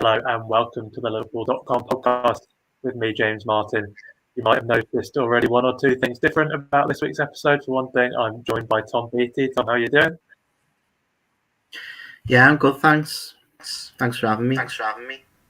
Hello and welcome to the Liverpool.com podcast with me, James Martin. You might have noticed already one or two things different about this week's episode. For one thing, I'm joined by Tom Beattie. Tom, how are you doing? Yeah, I'm good, thanks. Thanks for having me.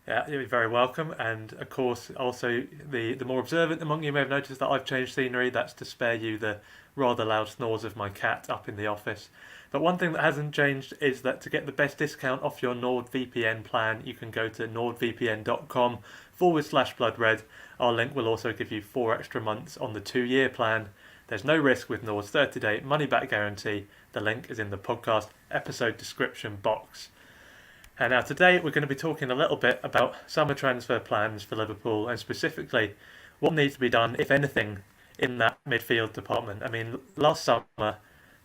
Yeah, you're very welcome. And of course, also the more observant among you may have noticed that I've changed scenery. That's to spare you the rather loud snores of my cat up in the office. But one thing that hasn't changed is that to get the best discount off your NordVPN plan, you can go to nordvpn.com/bloodred. Our link will also give you 4 extra months on the 2-year plan. There's no risk with Nord's 30-day money-back guarantee. The link is in the podcast episode description box. And now today we're going to be talking a little bit about summer transfer plans for Liverpool and specifically what needs to be done, if anything, in that midfield department. I mean, last summer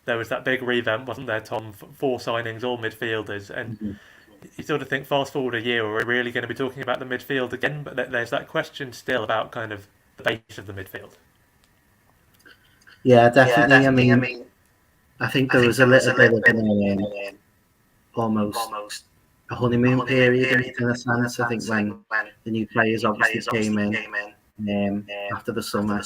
there was that big revamp, wasn't there, Tom? 4 signings, all midfielders. And you sort of think, fast forward a year, we're really going to be talking about the midfield again? But there's that question still about kind of the base of the midfield. Yeah, definitely. I mean, I think there was a little bit of almost a honeymoon period in a sense. I think when the new players obviously came in after the summer.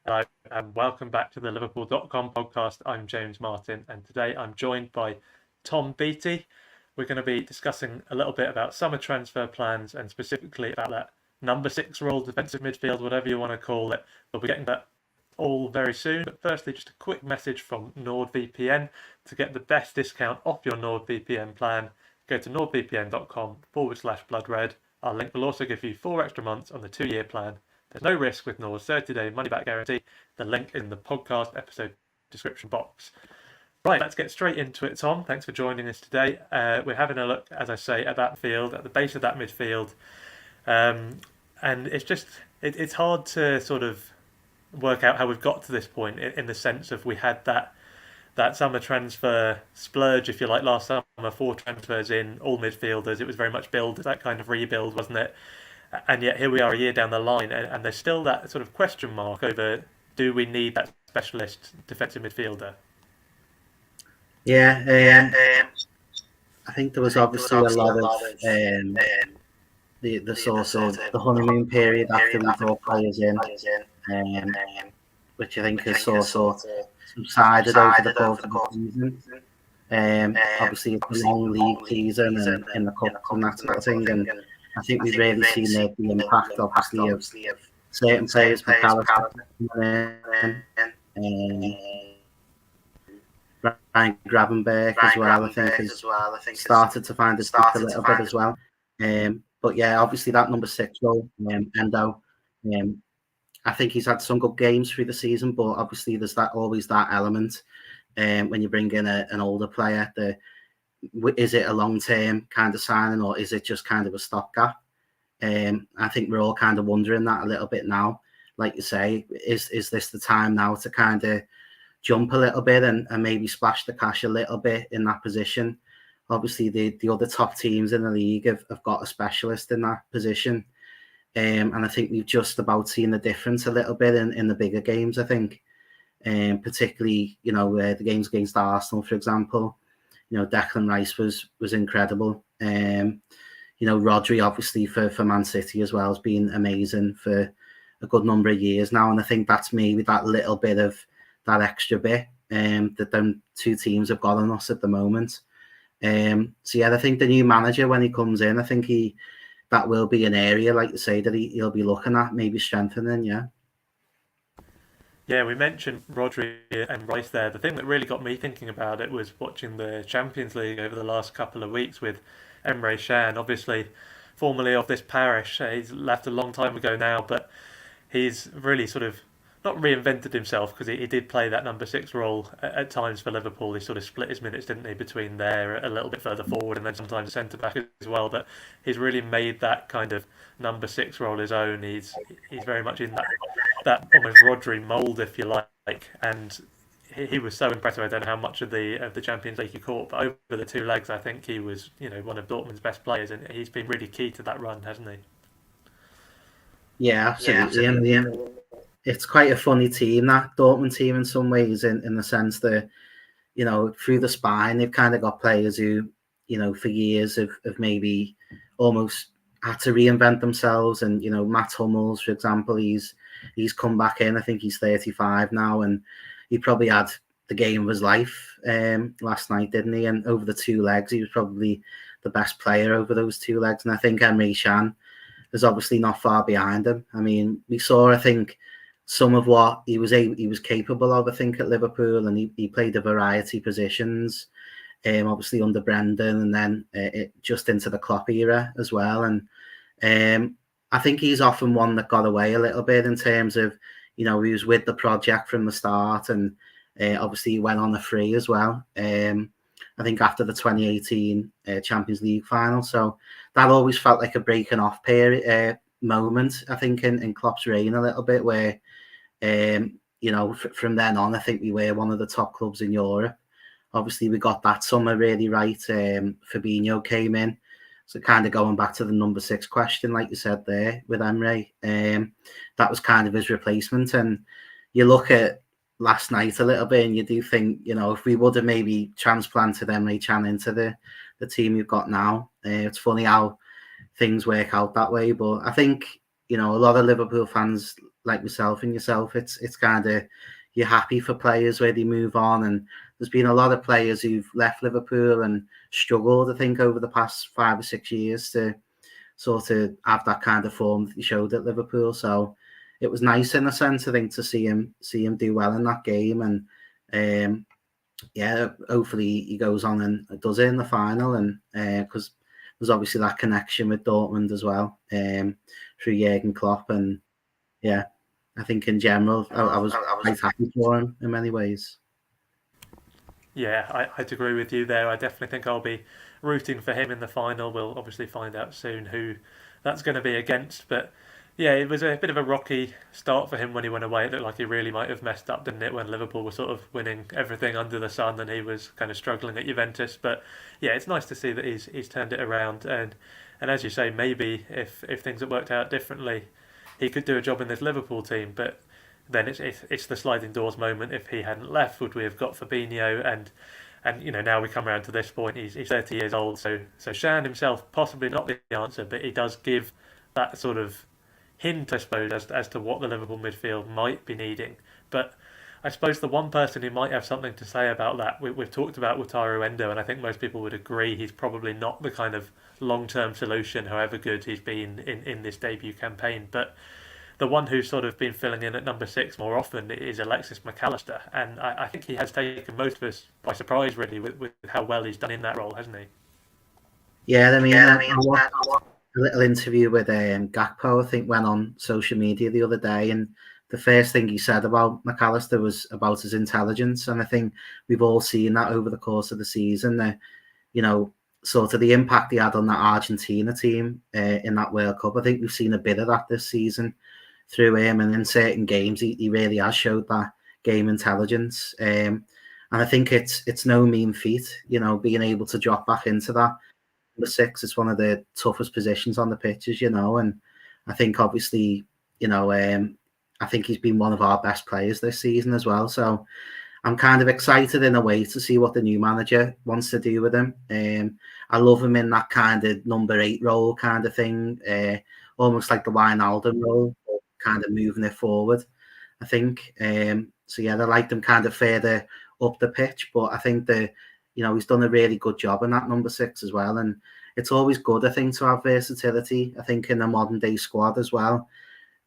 Hello and welcome back to the Liverpool.com podcast. I'm James Martin and today I'm joined by Tom Beattie. We're going to be discussing a little bit about summer transfer plans and specifically about that number 6 role, defensive midfield, whatever you want to call it. We'll be getting that all very soon. But firstly, just a quick message from NordVPN. To get the best discount off your NordVPN plan, go to nordvpn.com/bloodred. Our link will also give you 4 extra months on the 2-year plan. There's no risk with Nord's 30-day money-back guarantee. The link is in the podcast episode description box. Right, let's get straight into it, Tom. Thanks for joining us today. We're having a look, as I say, at that field, at the base of that midfield. And it's just, it's hard to sort of work out how we've got to this point in the sense of we had that summer transfer splurge, if you like, last summer, 4 transfers in, all midfielders. It was very much that kind of rebuild, wasn't it? And yet here we are a year down the line and there's still that sort of question mark over, do we need that specialist defensive midfielder? Yeah, I think there was obviously a lot of the sort of the honeymoon period after we brought players in, which I think has sort of subsided over the course of the season. Obviously it's a long league season and in the cup and that sort of thing, and I think we've really seen the impact, obviously, of certain players, Ryan Gravenberch as well, I think, has started to find his feet a little bit as well. But yeah, obviously that number 6 role, Endo, I think he's had some good games through the season, but obviously there's always that element when you bring in an older player. Is it a long-term kind of signing or is it just kind of a stopgap? I think we're all kind of wondering that a little bit now. Like you say, is this the time now to kind of jump a little bit and maybe splash the cash a little bit in that position? Obviously, the other top teams in the league have got a specialist in that position. And I think we've just about seen the difference a little bit in the bigger games, I think. Particularly, the games against Arsenal, for example. Declan Rice was incredible. Rodri, obviously, for Man City as well, has been amazing for a good number of years now. And I think that's maybe that little bit of that extra bit that them two teams have got on us at the moment. So, yeah, I think the new manager, when he comes in, I think that will be an area, like you say, that he'll be looking at, maybe strengthening, yeah. Yeah, we mentioned Rodri and Rice there. The thing that really got me thinking about it was watching the Champions League over the last couple of weeks with Emre Can, obviously formerly of this parish. He's left a long time ago now, but he's really sort of not reinvented himself, because he did play that number 6 role at times for Liverpool. He sort of split his minutes, didn't he, between there a little bit further forward and then sometimes centre back as well. But he's really made that kind of number 6 role his own. He's very much in that almost Rodri mould, if you like, and he was so impressive. I don't know how much of the Champions League he caught, but over the 2 legs, I think he was one of Dortmund's best players, and he's been really key to that run, hasn't he? Yeah, absolutely. And it's quite a funny team, that Dortmund team, in some ways, in the sense that, through the spine, they've kind of got players who, for years have maybe almost had to reinvent themselves. And, Matt Hummels, for example, he's come back in. I think he's 35 now, and he probably had the game of his life last night, didn't he? And over the 2 legs, he was probably the best player over those 2 legs. And I think Emre Can is obviously not far behind him. I mean, we saw, I think, some of what he was capable of, I think, at Liverpool, and he played a variety of positions, obviously under Brendan, and then just into the Klopp era as well. And I think he's often one that got away a little bit in terms of, he was with the project from the start, and obviously he went on a free as well. I think after the 2018 Champions League final, so that always felt like a breaking off period moment, I think, in Klopp's reign a little bit, where from then on, I think we were one of the top clubs in Europe. Obviously, we got that summer really right. Fabinho came in, so kind of going back to the number 6 question, like you said there with Emre, that was kind of his replacement. And you look at last night a little bit, and you do think, if we would have maybe transplanted Emre Can into the team you've got now, it's funny how things work out that way. But I think, a lot of Liverpool fans like myself and yourself, it's kind of, you're happy for players where they move on. And there's been a lot of players who've left Liverpool and struggled, I think, over the past 5 or 6 years to sort of have that kind of form that he showed at Liverpool. So it was nice, in a sense, I think, to see him do well in that game. And hopefully he goes on and does it in the final. And because there's obviously that connection with Dortmund as well, through Jurgen Klopp. And yeah, I think in general, I was quite happy for him in many ways. Yeah, I'd agree with you there. I definitely think I'll be rooting for him in the final. We'll obviously find out soon who that's going to be against. But yeah, it was a bit of a rocky start for him when he went away. It looked like he really might have messed up, didn't it, when Liverpool were sort of winning everything under the sun and he was kind of struggling at Juventus. But yeah, it's nice to see that he's turned it around. And as you say, maybe if things had worked out differently, he could do a job in this Liverpool team. But then it's the sliding doors moment. If he hadn't left, would we have got Fabinho? And now we come around to this point. He's 30 years old, so Can himself possibly not the answer, but he does give that sort of hint, I suppose, as to what the Liverpool midfield might be needing. But I suppose the one person who might have something to say about that, we've talked about Wataru Endo, and I think most people would agree he's probably not the kind of long-term solution, however good he's been in this debut campaign. But the one who's sort of been filling in at number 6 more often is Alexis McAllister, and I think he has taken most of us by surprise, really, with how well he's done in that role, hasn't he? Yeah, I watched a little interview with Gakpo, I think, went on social media the other day, and the first thing he said about McAllister was about his intelligence, and I think we've all seen that over the course of the season. That sort of the impact he had on that Argentina team in that World Cup. I think we've seen a bit of that this season through him, and in certain games he really has showed that game intelligence. And I think it's no mean feat, being able to drop back into that number 6. It's one of the toughest positions on the pitches, and I think obviously, I think he's been one of our best players this season as well. So I'm kind of excited in a way to see what the new manager wants to do with him. I love him in that kind of number 8 role kind of thing, almost like the Wijnaldum role, kind of moving it forward, I think. So yeah, they like them kind of further up the pitch, but I think he's done a really good job in that number 6 as well. And it's always good, I think, to have versatility, I think, in a modern day squad as well.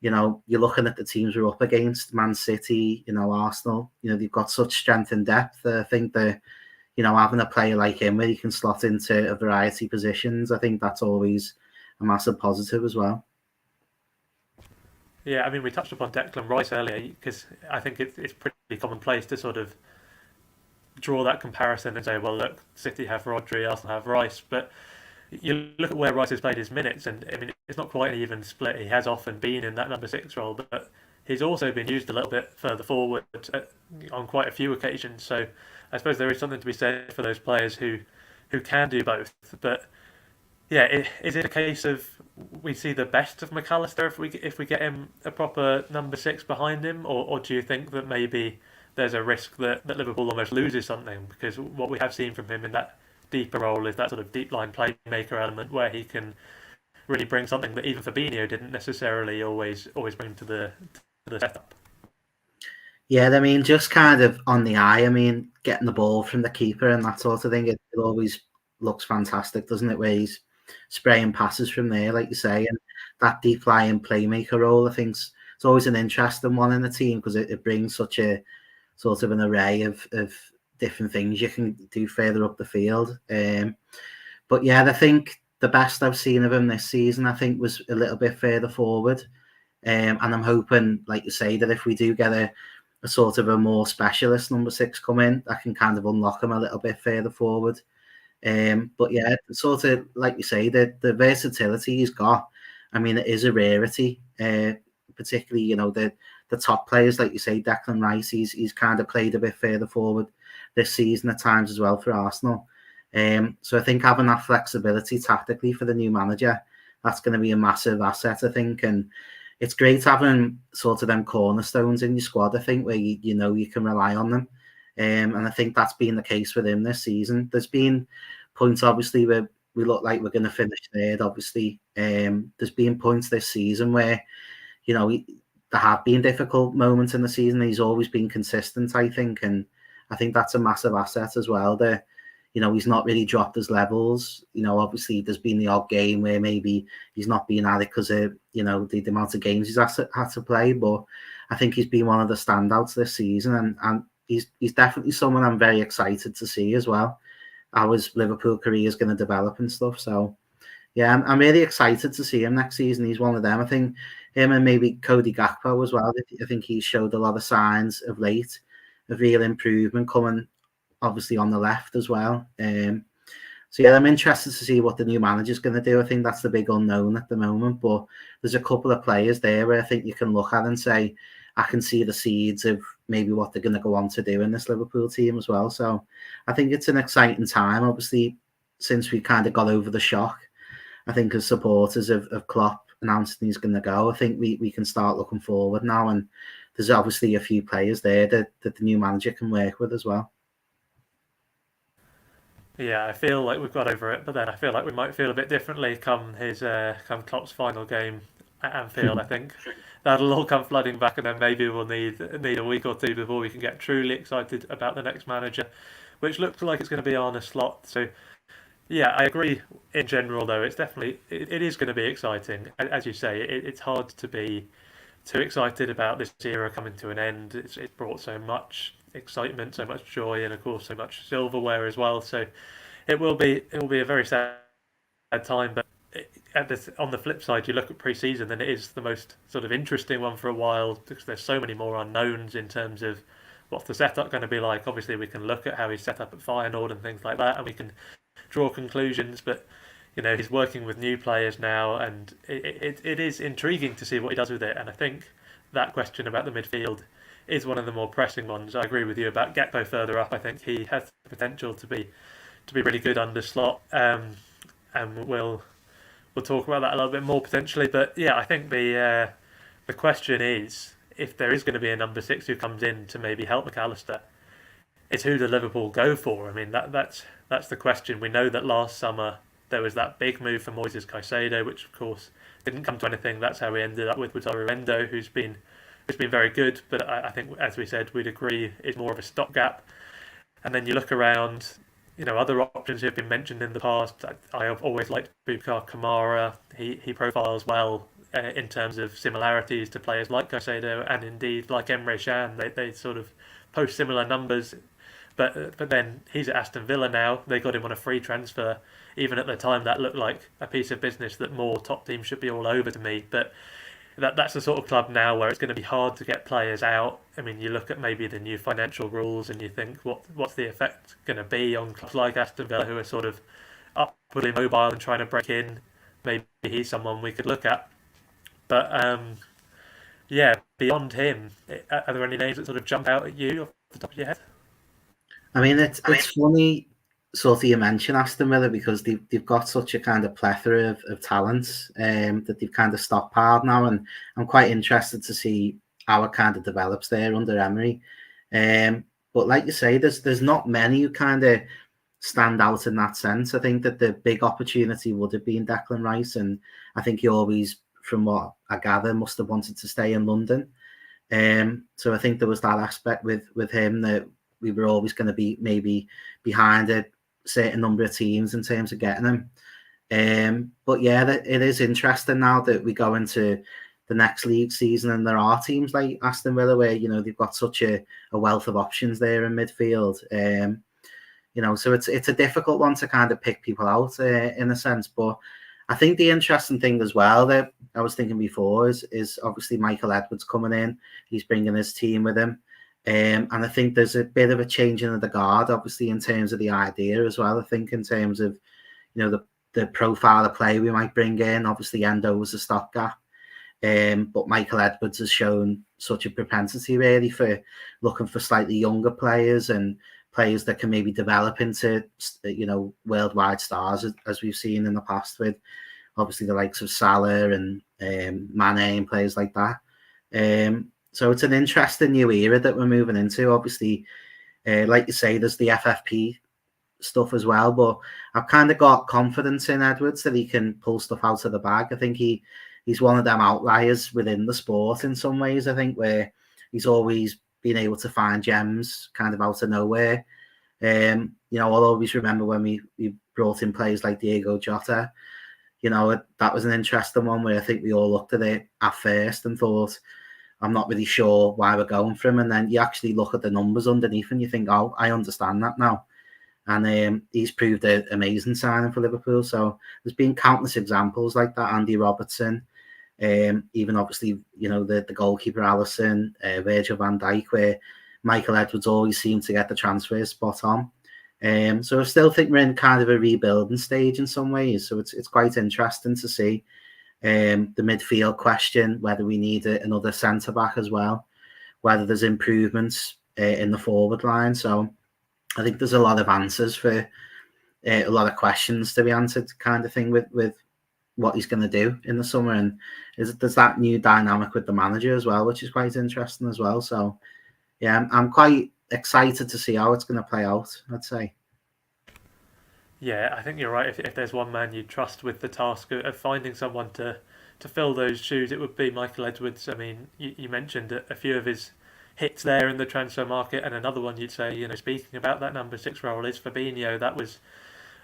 You're looking at the teams we're up against, Man City, Arsenal, they've got such strength and depth. I think that, having a player like him where he can slot into a variety of positions, I think that's always a massive positive as well. Yeah, I mean, we touched upon Declan Rice earlier because I think it's pretty commonplace to sort of draw that comparison and say, well, look, City have Rodri, Arsenal have Rice, but you look at where Rice has played his minutes, and I mean, it's not quite an even split. He has often been in that number 6 role, but he's also been used a little bit further forward on quite a few occasions. So I suppose there is something to be said for those players who can do both. But yeah, is it a case of we see the best of McAllister if we get him a proper number 6 behind him, or do you think that maybe there's a risk that Liverpool almost loses something? Because what we have seen from him in that deeper role is that sort of deep line playmaker element where he can really bring something that even Fabinho didn't necessarily always bring to the setup. Yeah, I mean, just kind of on the eye, I mean, getting the ball from the keeper and that sort of thing, it always looks fantastic, doesn't it, where he's spraying passes from there, like you say, and that deep line playmaker role, I think it's always an interesting one in the team because it brings such a sort of an array of different things you can do further up the field. But yeah, I think the best I've seen of him this season, I think, was a little bit further forward. And I'm hoping, like you say, that if we do get a sort of a more specialist number 6 come in, that can kind of unlock him a little bit further forward. But yeah, sort of like you say, the versatility he's got, I mean, it is a rarity, particularly, the top players, like you say, Declan Rice, he's kind of played a bit further forward this season at times as well for Arsenal. So I think having that flexibility tactically for the new manager, that's going to be a massive asset, I think. And it's great having sort of them cornerstones in your squad, I think, where you can rely on them. And I think that's been the case with him this season. There's been points, obviously, where we look like we're going to finish third, obviously. There's been points this season where, there have been difficult moments in the season. He's always been consistent, I think. And I think that's a massive asset as well. He's not really dropped his levels. Obviously, there's been the odd game where maybe he's not been at it because of, the amount of games he's had to play. But I think he's been one of the standouts this season. And he's definitely someone I'm very excited to see as well, how his Liverpool career is going to develop and stuff. So, yeah, I'm really excited to see him next season. He's one of them. I think him and maybe Cody Gakpo as well. I think he showed a lot of signs of late of real improvement coming, obviously, on the left as well. So, yeah, I'm interested to see what the new manager's going to do. I think that's the big unknown at the moment. But there's a couple of players there where I think you can look at and say, I can see the seeds of maybe what they're going to go on to do in this Liverpool team as well. So I think it's an exciting time, obviously, since we kind of got over the shock. I think as supporters of Klopp announcing he's going to go, I think we can start looking forward now. And there's obviously a few players there that the new manager can work with as well. Yeah, I feel like we've got over it, but then I feel like we might feel a bit differently come Klopp's final game at Anfield. I think that'll all come flooding back, and then maybe we'll need a week or two before we can get truly excited about the next manager, which looks like it's going to be Arne Slot. So yeah, I agree in general, though. It's definitely it is going to be exciting, as you say. It's hard to be too excited about this era coming to an end. It's brought so much excitement, so much joy, and of course so much silverware as well. So it will be a very sad time. But on the flip side, you look at pre-season, and it is the most sort of interesting one for a while because there's so many more unknowns in terms of what's the setup going to be like. Obviously, we can look at how he's set up at Feyenoord and things like that, and we can draw conclusions, but he's working with new players now, and it is intriguing to see what he does with it. And I think that question about the midfield is one of the more pressing ones. I agree with you about Gakpo further up. I think he has the potential to be really good under Slot, and we'll talk about that a little bit more potentially. But yeah, I think the question is, if there is going to be a number 6 who comes in to maybe help McAllister, it's who do Liverpool go for? I mean, that's the question. We know that last summer there was that big move for Moises Caicedo, which of course didn't come to anything. That's how we ended up with Endo, who's been very good, but I think, as we said, we'd agree is more of a stopgap. And then you look around, other options who have been mentioned in the past. I have always liked Boubacar Kamara. He profiles well in terms of similarities to players like Caicedo and indeed like Emre Can. They sort of post similar numbers. But then he's at Aston Villa now. They got him on a free transfer. Even at the time, that looked like a piece of business that more top teams should be all over to me. But that's the sort of club now where it's going to be hard to get players out. I mean, you look at maybe the new financial rules and you think, what's the effect going to be on clubs like Aston Villa, who are sort of upwardly mobile and trying to break in? Maybe he's someone we could look at. But yeah, beyond him, are there any names that sort of jump out at you off the top of your head? I mean, it's funny sort of you mention Aston Villa, because they've got such a kind of plethora of talents that they've kind of stockpiled now, and I'm quite interested to see how it kind of develops there under Emery. But like you say, there's not many who kind of stand out in that sense. I think that the big opportunity would have been Declan Rice, and I think he always, from what I gather, must have wanted to stay in London. So I think there was that aspect with him, that we were always going to be maybe behind a certain number of teams in terms of getting him. But yeah, it is interesting now that we go into the next league season and there are teams like Aston Villa where, they've got such a wealth of options there in midfield. So it's a difficult one to kind of pick people out in a sense. But I think the interesting thing as well that I was thinking before is obviously Michael Edwards coming in. He's bringing his team with him. And I think there's a bit of a changing of the guard, obviously, in terms of the idea as well. I think in terms of, the profile of play we might bring in. Obviously, Endo was a stopgap. But Michael Edwards has shown such a propensity, really, for looking for slightly younger players and players that can maybe develop into, worldwide stars, as we've seen in the past with, obviously, the likes of Salah and Mane and players like that. So it's an interesting new era that we're moving into. Obviously, like you say, there's the FFP stuff as well, but I've kind of got confidence in Edwards that he can pull stuff out of the bag. I think he's one of them outliers within the sport in some ways, I think, where he's always been able to find gems kind of out of nowhere. I'll always remember when we brought in players like Diego Jota. That was an interesting one where I think we all looked at it at first and thought, I'm not really sure why we're going for him. And then you actually look at the numbers underneath and you think, oh, I understand that now. And he's proved an amazing signing for Liverpool. So there's been countless examples like that. Andy Robertson, even obviously, the goalkeeper Alisson, Virgil van Dijk, where Michael Edwards always seemed to get the transfer spot on. So I still think we're in kind of a rebuilding stage in some ways. So it's quite interesting to see. The midfield question, whether we need another centre-back as well, whether there's improvements in the forward line. So I think there's a lot of answers for a lot of questions to be answered kind of thing with what he's going to do in the summer. And there's that new dynamic with the manager as well, which is quite interesting as well. So, yeah, I'm quite excited to see how it's going to play out, I'd say. Yeah, I think you're right. If there's one man you trust with the task of finding someone to fill those shoes, it would be Michael Edwards. I mean, you mentioned a few of his hits there in the transfer market, and another one you'd say, speaking about that number 6 role is Fabinho. That was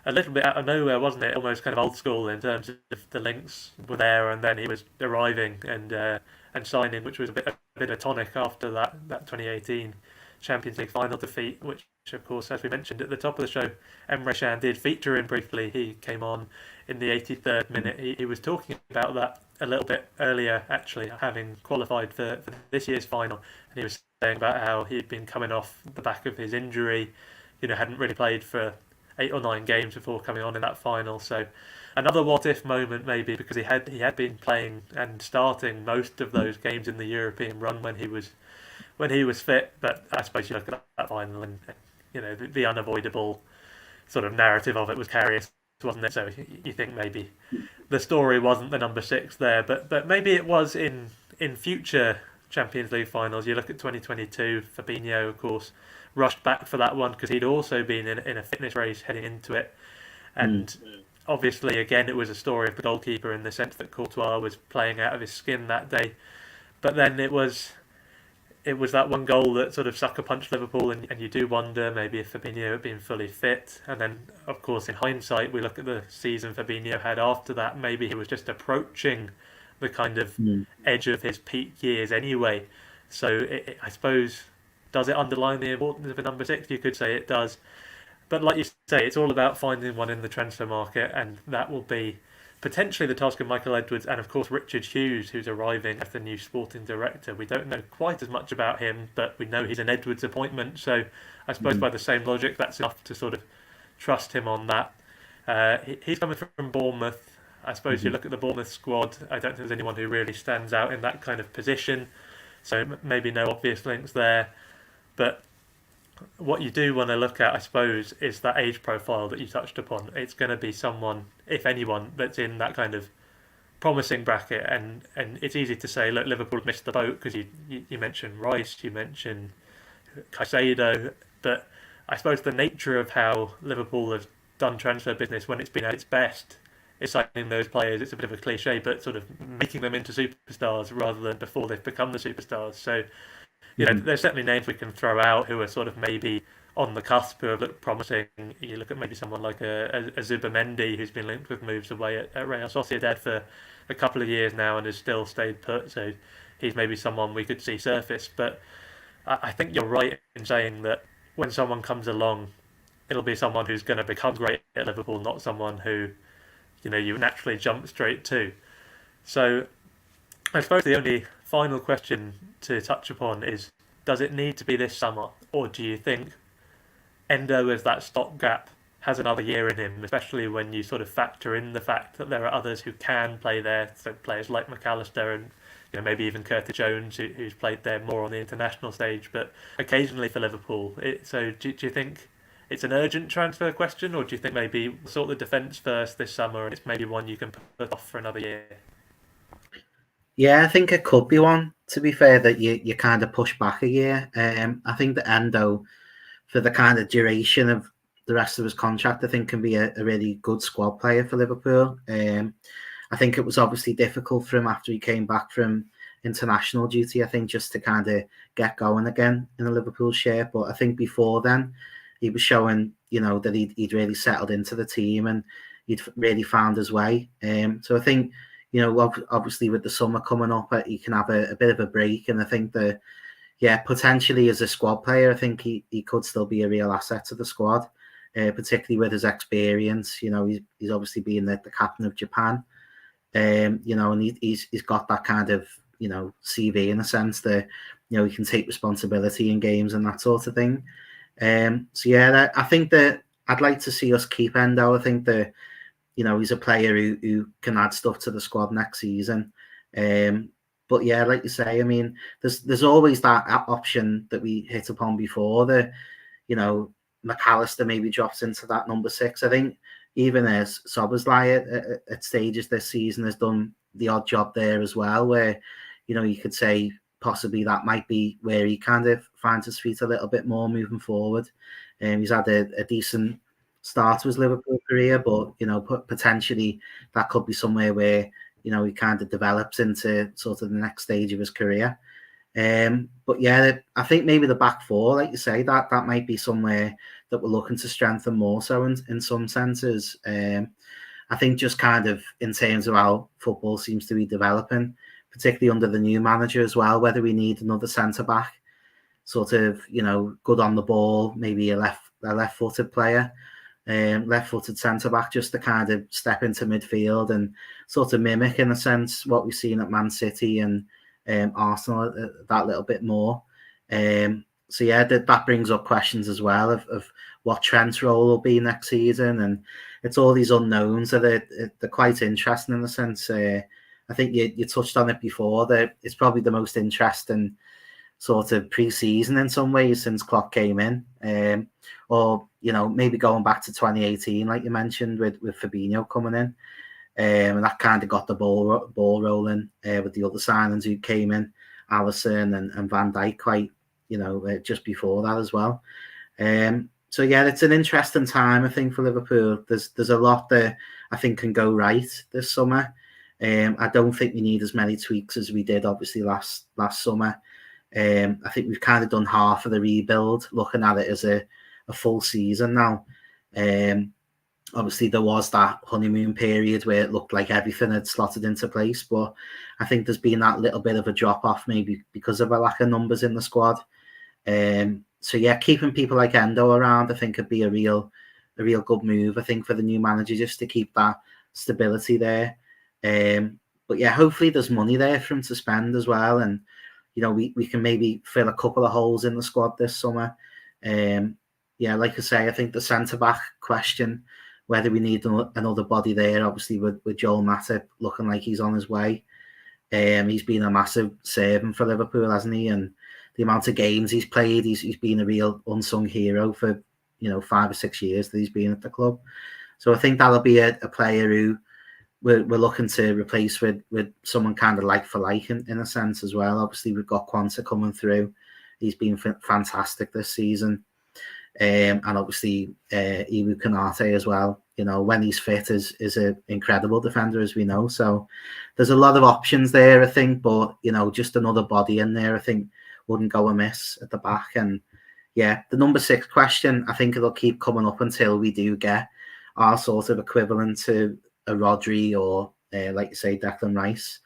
a little bit out of nowhere, wasn't it? Almost kind of old school in terms of the links were there, and then he was arriving and signing, which was a bit of a tonic after that 2018 Champions League final defeat, which of course, as we mentioned at the top of the show, Emre Can did feature in briefly. He came on in the 83rd minute. He was talking about that a little bit earlier, actually, having qualified for this year's final, and he was saying about how he'd been coming off the back of his injury, hadn't really played for 8 or 9 games before coming on in that final. So another what if moment maybe, because he had been playing and starting most of those games in the European run when he was fit. But I suppose you look at that final and the unavoidable sort of narrative of it was Karius, wasn't it? So you think maybe the story wasn't the number 6 there, but maybe it was in future Champions League finals. You look at 2022, Fabinho, of course, rushed back for that one because he'd also been in a fitness race heading into it. And obviously, again, it was a story of the goalkeeper in the sense that Courtois was playing out of his skin that day. But then it was that one goal that sort of sucker punched Liverpool, and you do wonder maybe if Fabinho had been fully fit. And then, of course, in hindsight, we look at the season Fabinho had after that. Maybe he was just approaching the kind of edge of his peak years anyway. So I suppose, does it underline the importance of a number 6? You could say it does. But like you say, it's all about finding one in the transfer market, and that will be potentially the task of Michael Edwards and, of course, Richard Hughes, who's arriving as the new sporting director. We don't know quite as much about him, but we know he's an Edwards appointment. So I suppose by the same logic, that's enough to sort of trust him on that. He's coming from Bournemouth. I suppose you look at the Bournemouth squad, I don't think there's anyone who really stands out in that kind of position. So maybe no obvious links there. But what you do want to look at, I suppose, is that age profile that you touched upon. It's going to be someone, if anyone, that's in that kind of promising bracket. And it's easy to say, look, Liverpool missed the boat because you mentioned Rice, you mentioned Caicedo. But I suppose the nature of how Liverpool has done transfer business when it's been at its best is signing those players. It's a bit of a cliche, but sort of making them into superstars rather than before they've become the superstars. So, there's certainly names we can throw out who are sort of maybe on the cusp, who have looked promising. You look at maybe someone like a Zubamendi, who's been linked with moves away at Real Sociedad for a couple of years now and has still stayed put. So he's maybe someone we could see surface. But I think you're right in saying that when someone comes along, it'll be someone who's going to become great at Liverpool, not someone who you naturally jump straight to. So I suppose the only final question to touch upon is, does it need to be this summer, or do you think Endo, as that stopgap, has another year in him, especially when you sort of factor in the fact that there are others who can play there, so players like McAllister and maybe even Curtis Jones, who's played there more on the international stage, but occasionally for Liverpool. So do you think it's an urgent transfer question, or do you think maybe sort the defence first this summer and it's maybe one you can put off for another year? Yeah, I think it could be one, to be fair, that you kind of push back a year. I think that Endo, for the kind of duration of the rest of his contract, I think can be a really good squad player for Liverpool. I think it was obviously difficult for him after he came back from international duty, I think, just to kind of get going again in a Liverpool shirt. But I think before then, he was showing, that he'd really settled into the team and he'd really found his way. So I think, obviously with the summer coming up, he can have a bit of a break. And I think that, potentially as a squad player, I think he could still be a real asset to the squad, particularly with his experience. He's obviously been the captain of Japan, and he's got that kind of, CV in a sense that, he can take responsibility in games and that sort of thing. I think that I'd like to see us keep Endo. I think that, he's a player who can add stuff to the squad next season. But yeah, like you say, I mean, there's always that option that we hit upon before that, McAllister maybe drops into that number 6. I think even as Szoboszlai at stages this season has done the odd job there as well, where, you could say possibly that might be where he kind of finds his feet a little bit more moving forward. He's had a decent start to his Liverpool career, but, potentially that could be somewhere where, he kind of develops into sort of the next stage of his career. But yeah, I think maybe the back four, like you say, that might be somewhere that we're looking to strengthen more so in some senses. I think just kind of in terms of how football seems to be developing, particularly under the new manager as well, whether we need another centre-back, sort of, good on the ball, maybe a left-footed player, left-footed centre-back, just to kind of step into midfield and sort of mimic, in a sense, what we've seen at Man City and Arsenal that little bit more. so yeah, that brings up questions as well of what Trent's role will be next season, and it's all these unknowns that they're quite interesting in a sense. I think you touched on it before, that it's probably the most interesting sort of pre-season in some ways since Klopp came in, or maybe going back to 2018, like you mentioned, with Fabinho coming in, and that kind of got the ball rolling with the other signings who came in, Alisson and Van Dijk, quite just before that as well. So yeah, it's an interesting time, I think, for Liverpool. There's a lot that I think can go right this summer. I don't think we need as many tweaks as we did obviously last summer. I think we've kind of done half of the rebuild, looking at it as a full season now. Obviously there was that honeymoon period where it looked like everything had slotted into place, but I think there's been that little bit of a drop off, maybe because of a lack of numbers in the squad. So yeah, keeping people like Endo around, I think, could be a real good move, I think, for the new manager, just to keep that stability there. But yeah, hopefully there's money there for him to spend as well, and we can maybe fill a couple of holes in the squad this summer. Yeah, like I say, I think the centre-back question, whether we need another body there, obviously with Joel Matip looking like he's on his way. He's been a massive servant for Liverpool, hasn't he? And the amount of games he's played, he's been a real unsung hero for 5 or 6 years that he's been at the club. So I think that'll be a player who we're looking to replace with someone kind of like for like in a sense as well. Obviously, we've got Quanta coming through. He's been fantastic this season. And obviously Ibu Kanate as well. When he's fit, is an incredible defender, as we know. So there's a lot of options there, I think. But just another body in there, I think, wouldn't go amiss at the back. And yeah, the number 6 question, I think it'll keep coming up until we do get our sort of equivalent to a Rodri or, like you say, Declan Rice.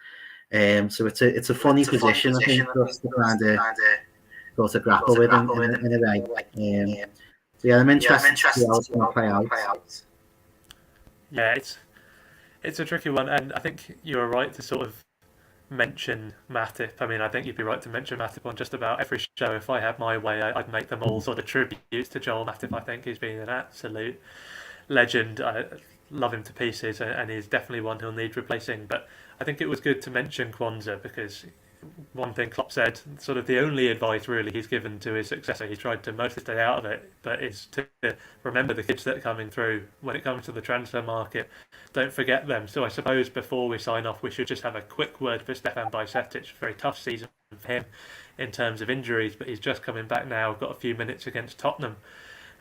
So it's a funny position, I think, for us to kind of sort of grapple with in a way. So yeah, I'm interested to see how it's going to play out. Yeah, it's a tricky one, and I think you're right to sort of mention Matip. I mean, I think you'd be right to mention Matip on just about every show. If I had my way, I'd make them all sort of tributes to Joel Matip. I think he's been an absolute legend. I love him to pieces, and he's definitely one who'll need replacing. But I think it was good to mention Kwanzaa, because one thing Klopp said, sort of the only advice really he's given to his successor, he's tried to mostly stay out of it, but is to remember the kids that are coming through when it comes to the transfer market. Don't forget them. So I suppose before we sign off, we should just have a quick word for Stefan Bajcetic. Very tough season for him in terms of injuries, but he's just coming back now, got a few minutes against Tottenham.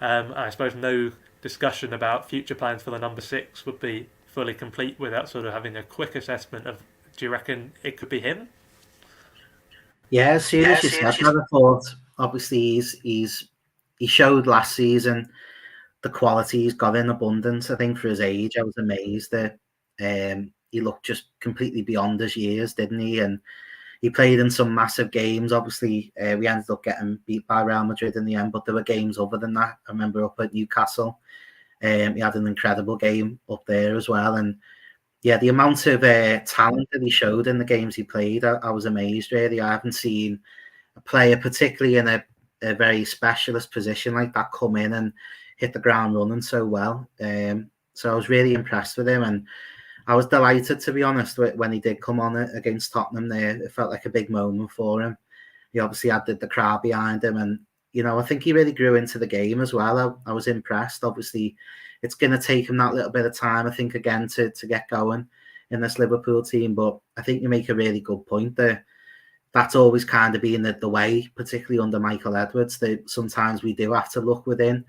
I suppose no discussion about future plans for the number 6 would be fully complete without sort of having a quick assessment of, do you reckon it could be him? Yeah, as soon as you said that, I thought, obviously he showed last season the quality he's got in abundance. I think for his age, I was amazed that he looked just completely beyond his years, didn't he? And he played in some massive games. Obviously, we ended up getting beat by Real Madrid in the end, but there were games other than that. I remember up at Newcastle, he had an incredible game up there as well. And yeah, the amount of talent that he showed in the games he played, I was amazed, really. I haven't seen a player, particularly in a very specialist position like that, come in and hit the ground running so well. So I was really impressed with him, and I was delighted, to be honest, when he did come on against Tottenham there. It felt like a big moment for him. He obviously had the crowd behind him, and I think he really grew into the game as well. I was impressed. Obviously, it's going to take him that little bit of time, I think, again, to get going in this Liverpool team. But I think you make a really good point there. That's always kind of been the way, particularly under Michael Edwards, that sometimes we do have to look within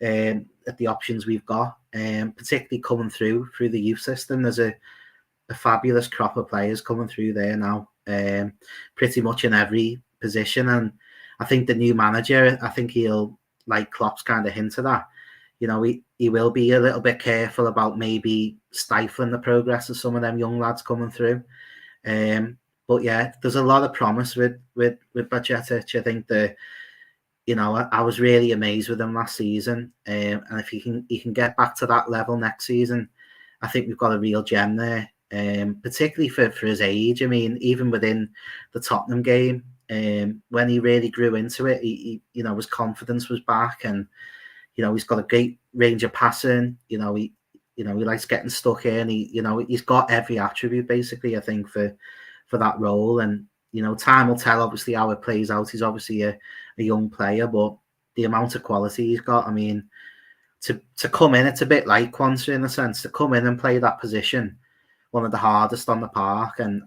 at the options we've got, particularly coming through the youth system. There's a fabulous crop of players coming through there now, pretty much in every position. And I think the new manager, I think he'll, like Klopp's kind of hinted at, he will be a little bit careful about maybe stifling the progress of some of them young lads coming through. But yeah, there's a lot of promise with Bajcetic. I think that, I was really amazed with him last season. And if he can get back to that level next season, I think we've got a real gem there. Particularly for his age. I mean, even within the Tottenham game, when he really grew into it, he his confidence was back, and he's got a great range of passing. He likes getting stuck in. He's got every attribute basically, I think, for that role. And time will tell obviously how it plays out. He's obviously a young player, but the amount of quality he's got, I mean, to come in, it's a bit like Quansah in a sense, to come in and play that position, one of the hardest on the park, and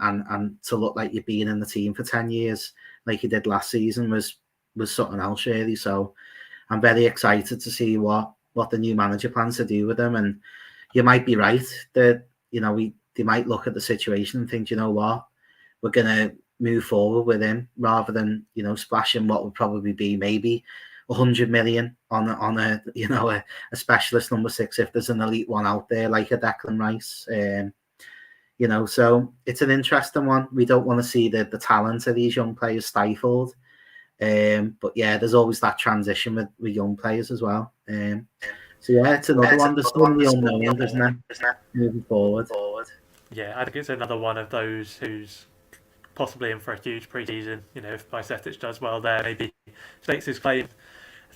to look like you've been in the team for 10 years like you did last season was something else really. So I'm very excited to see what the new manager plans to do with him. And you might be right that they might look at the situation and think, you know what, we're gonna move forward with him rather than splashing what would probably be maybe 100 million on a specialist number 6 if there's an elite one out there like a Declan Rice. So it's an interesting one. We don't want to see the talent of these young players stifled. But yeah, there's always that transition with young players as well. So yeah, it's another one. There's so many unknowns, isn't there, moving forward. Yeah, I think it's another one of those who's possibly in for a huge pre-season. If Bajcetic does well there, maybe stakes his claim.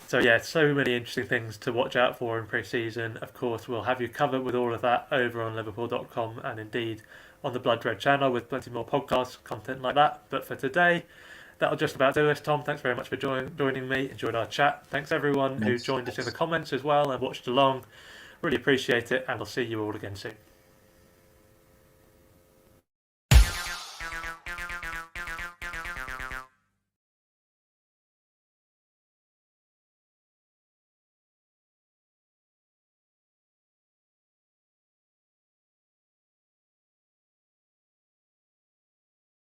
So yeah, so many interesting things to watch out for in pre-season. Of course, we'll have you covered with all of that over on Liverpool.com and indeed on the Blood Red channel with plenty more podcast content like that. But for today, that'll just about do us. Tom, thanks very much for joining me. Enjoyed our chat. Thanks everyone who joined us in the comments as well and watched along. Really appreciate it, and we'll see you all again soon.